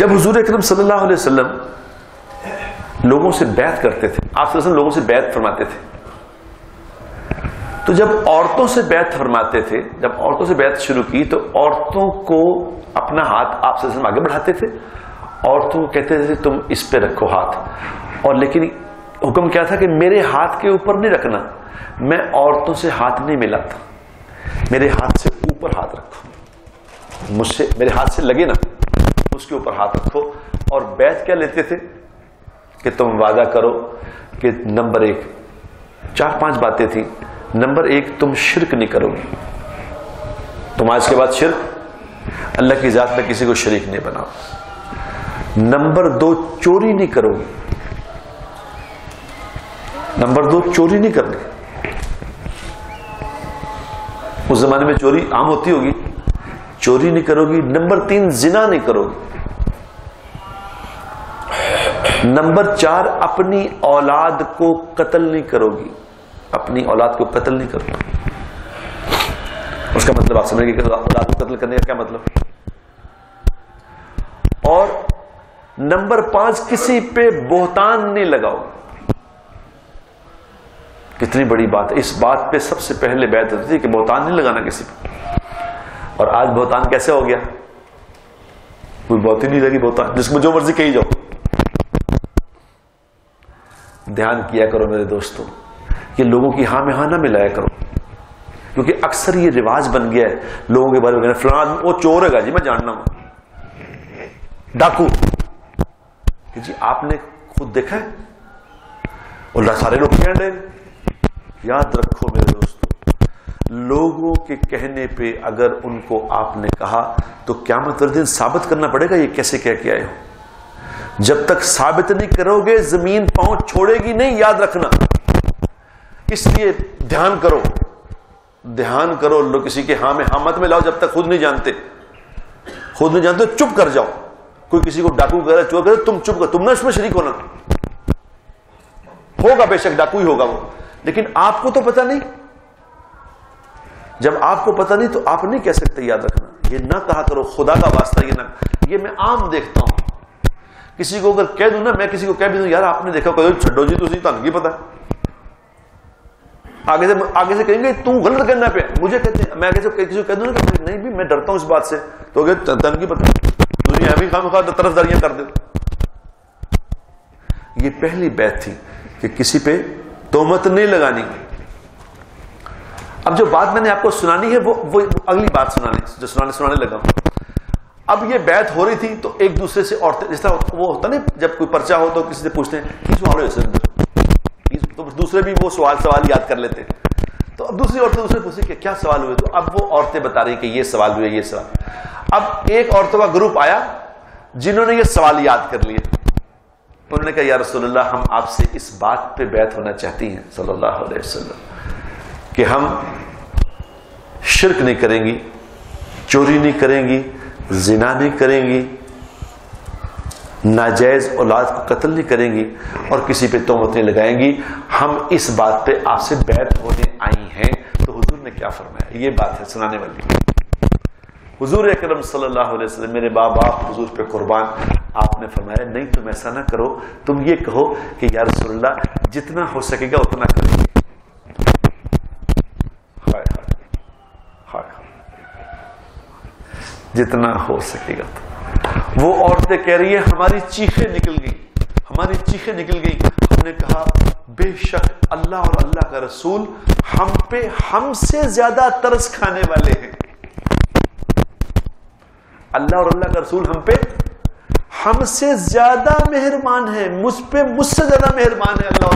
جب حضور اکرم صلی اللہ علیہ وسلم لوگوں سے بیعت کرتے تھے، آپ صلی اللہ علیہ وسلم لوگوں سے بیعت فرماتے تھے، تو جب عورتوں سے بیعت فرماتے تھے، جب عورتوں سے بیعت شروع کی تو عورتوں کو اپنا ہاتھ آپ صلی اللہ علیہ وسلم آگے بڑھاتے تھے، عورتوں کو کہتے تھے تم اس پہ رکھو ہاتھ، اور لیکن حکم کیا تھا کہ میرے ہاتھ کے اوپر نہیں رکھنا، میں عورتوں سے ہاتھ نہیں ملاتا، میرے ہاتھ سے اوپر ہاتھ رکھو، مجھ سے میرے ہاتھ سے لگے نا اس کے اوپر ہاتھ رکھو۔ اور بیعت کیا لیتے تھے کہ تم وعدہ کرو کہ نمبر 1 4-5 باتیں تھیں۔ نمبر 1 تم شرک نہیں کرو گے، تم آج کے بعد شرک اللہ کی ذات میں کسی کو شریک نہیں بناؤ۔ نمبر 2 چوری نہیں کرو گے، نمبر 2 چوری نہیں کرنی، اس زمانے میں چوری عام ہوتی ہوگی، چوری نہیں کرو گی۔ نمبر 3 زنا نہیں کرو گی۔ نمبر 4 اپنی اولاد کو قتل نہیں کرو گی، اپنی اولاد کو قتل نہیں کرو گی۔ اس کا مطلب آپ سمجھ گئے کہ اولاد کو قتل کرنے کا کیا مطلب۔ اور نمبر 5 کسی پہ بہتان نہیں لگاؤ۔ کتنی بڑی بات ہے، اس بات پہ سب سے پہلے بیعت ہوتی تھی کہ بہتان نہیں لگانا کسی پہ، اور آج بہتان کیسے ہو گیا، کوئی بہت ہی نہیں لگی بہتان، جس کو جو مرضی کہی جاؤ۔ دھیان کیا کرو میرے دوستوں، یہ لوگوں کی ہاں میں ہاں نہ ملایا کرو، کیونکہ اکثر یہ رواج بن گیا ہے لوگوں کے بارے میں، فلاں آدمی وہ چور ہے گا جی، میں جاننا ہوں، ڈاکو کہ جی آپ نے خود دیکھا ہے، اللہ سارے لوگ کہہ رہے ہیں۔ یاد رکھو میرے دوستوں، لوگوں کے کہنے پہ اگر ان کو آپ نے کہا تو قیامت والے دن ثابت کرنا پڑے گا یہ کیسے کہہ کے آئے ہو۔ جب تک ثابت نہیں کرو گے زمین پاؤں چھوڑے گی نہیں، یاد رکھنا۔ اس لیے دھیان کرو، دھیان کرو، لوگ کسی کے ہاں میں ہاں مت ملاؤ جب تک خود نہیں جانتے، خود نہیں جانتے چپ کر جاؤ۔ کوئی کسی کو ڈاکو کرے چور کرے تم چپ کر، تم نہ اس میں شریک ہونا، ہوگا بے شک ڈاکو ہی ہوگا وہ، لیکن آپ کو تو پتہ نہیں۔ جب آپ کو پتہ نہیں تو آپ نہیں کہہ سکتے، یاد رکھنا۔ یہ نہ کہا کرو خدا کا واسطہ، یہ نہ، یہ میں عام دیکھتا ہوں، کسی کو اگر کہہ دوں نا، میں کسی کو کہہ بھی دوں یار آپ نے دیکھا کوئی چھڈو جی تسی تہن کی پتا، آگے سے کہیں گے تو غلط کہنا پہ مجھے کہتے ہیں، میں کسی کو کہہ دوں نا کہ نہیں بھی میں ڈرتا ہوں اس بات سے، تو کہ تہن کی پتا دنیا بھی خواہ طرف داریاں کر دے۔ یہ پہلی بیعت تھی کہ کسی پہ تہمت نہیں لگانی۔ اب جو بات میں نے آپ کو سنانی ہے وہ اگلی بات جو سنانے لگا ہوں۔ اب یہ بیعت ہو رہی تھی تو ایک دوسرے سے عورتیں، جس طرح وہ ہوتا نا جب کوئی پرچہ ہو تو کسی سے پوچھتے ہیں کی سوال ہوئے سر، تو دوسرے بھی وہ سوال یاد کر لیتے ہیں، تو اب دوسری عورتیں دوسرے پوچھتے کہ کیا سوال ہوئے، تو اب وہ عورتیں بتا رہی کہ یہ سوال ہوئے، یہ سوال۔ اب ایک عورتوں کا گروپ آیا جنہوں نے یہ سوال یاد کر لیے، انہوں نے کہا یا رسول اللہ ہم آپ سے اس بات پہ بیعت ہونا چاہتی ہیں صلی اللہ علیہ وسلم کہ ہم شرک نہیں کریں گی، چوری نہیں کریں گی، زنا نہیں کریں گی، ناجائز اولاد کو قتل نہیں کریں گی، اور کسی پہ تہمت نہیں لگائیں گی، ہم اس بات پہ آپ سے بیعت ہونے آئی ہیں۔ تو حضور نے کیا فرمایا، یہ بات ہے سنانے والی۔ حضور اکرم صلی اللہ علیہ وسلم، میرے باپ حضور پہ قربان، آپ نے فرمایا نہیں تم ایسا نہ کرو، تم یہ کہو کہ یا رسول اللہ جتنا ہو سکے گا اتنا کریں گے۔ جتنا ہو سکے گا۔ وہ عورتیں کہہ رہی ہیں ہماری چیخیں نکل گئی، ہماری چیخیں نکل گئی، ہم نے کہا بے شک اللہ اور اللہ کا رسول ہم پہ ہم سے زیادہ ترس کھانے والے ہیں۔ اللہ اور اللہ کا رسول ہم سے زیادہ مہربان ہے، مجھ سے زیادہ مہربان ہے اللہ اور